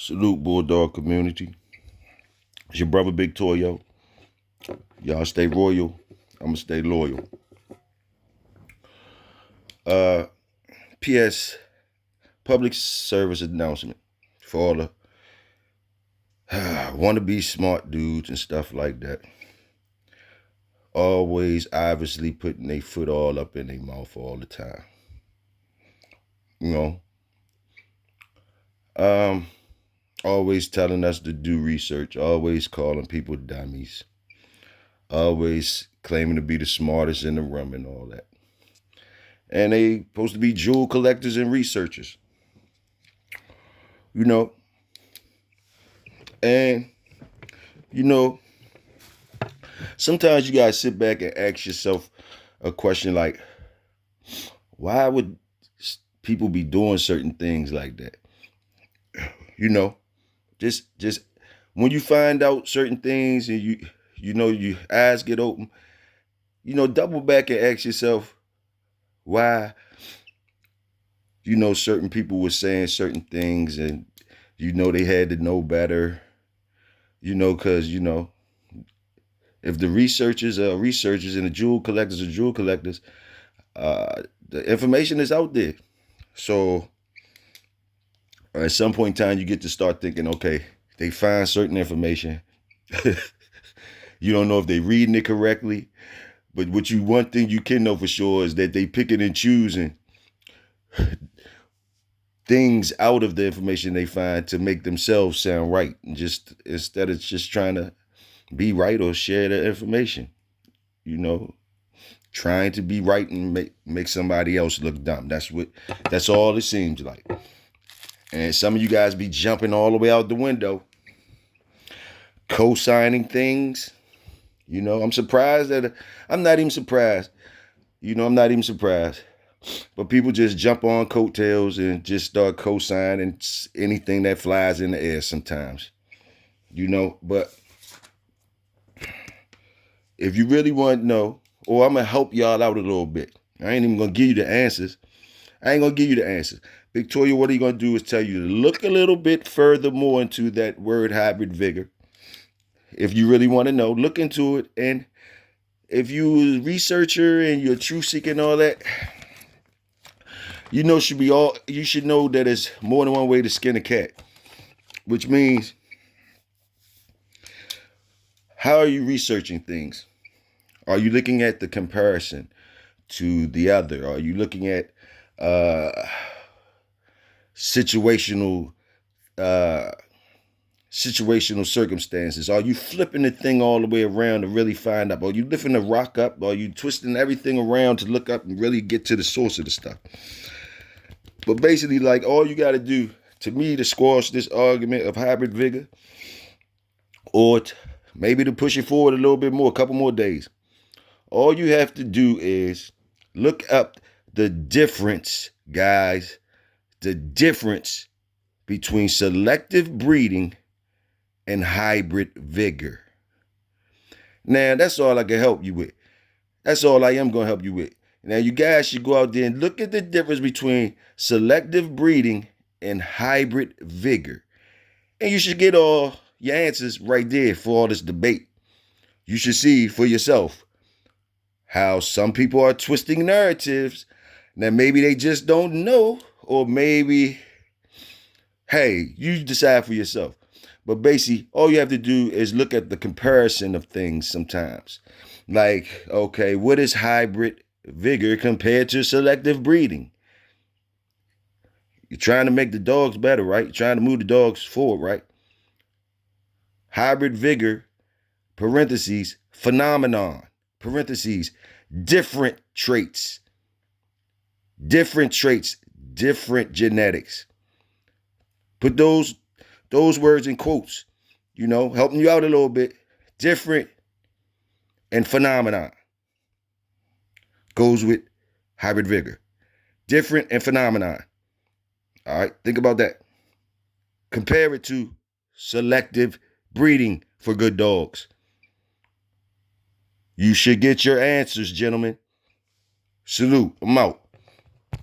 Salute, Bulldog community. It's your brother, Big Toyo. Y'all stay royal. I'ma stay loyal. Uh, P.S. Public service announcement for all the wannabe smart dudes and stuff like that. Always obviously putting their foot all up in their mouth all the time. You know, always telling us to do research, always calling people dummies, always claiming to be the smartest in the room and all that. And they supposed to be jewel collectors and researchers. You know, and you know, sometimes you gotta sit back and ask yourself a question like, why would people be doing certain things like that? You know, just when you find out certain things and your eyes get open, double back and ask yourself why certain people were saying certain things, and they had to know better, because if the researchers are researchers and the jewel collectors are jewel collectors, the information is out there. So at some point in time, you get to start thinking, okay, they find certain information. You don't know if they're reading it correctly, but one thing you can know for sure is that they picking and choosing things out of the information they find to make themselves sound right, and just instead of just trying to be right or share the information, trying to be right and make somebody else look dumb. That's all it seems like. And some of you guys be jumping all the way out the window, co-signing things. I'm surprised that I'm not even surprised. I'm not even surprised. But people just jump on coattails and just start co-signing anything that flies in the air sometimes. But if you really want to know, or I'm going to help y'all out a little bit. I ain't even going to give you the answers. Victoria, what are you going to do is tell you to look a little bit further more into that word hybrid vigor. If you really want to know, look into it. And if you're a researcher and you're truth seeking and all that, you should know that there's more than one way to skin a cat. Which means, how are you researching things? Are you looking at the comparison to the other? Are you looking at situational circumstances? Are you flipping the thing all the way around to really find out? Are you lifting the rock up? Are you twisting everything around to look up and really get to the source of the stuff? But basically, like, all you got to do, to me, to squash this argument of hybrid vigor, or maybe to push it forward a little bit more, a couple more days, all you have to do is look up the difference, guys, the difference between selective breeding and hybrid vigor. Now, that's all I can help you with. That's all I am going to help you with. Now, you guys should go out there and look at the difference between selective breeding and hybrid vigor. And you should get all your answers right there for all this debate. You should see for yourself how some people are twisting narratives. Now, maybe they just don't know, or maybe, hey, you decide for yourself. But basically, all you have to do is look at the comparison of things sometimes. Like, okay, what is hybrid vigor compared to selective breeding? You're trying to make the dogs better, right? You're trying to move the dogs forward, right? Hybrid vigor, parentheses, phenomenon, parentheses, different traits, different genetics. Put those words in quotes, helping you out a little bit. Different and phenomenon goes with hybrid vigor. Different and phenomenon. All right, think about that. Compare it to selective breeding for good dogs. You should get your answers, gentlemen. Salute. I'm out.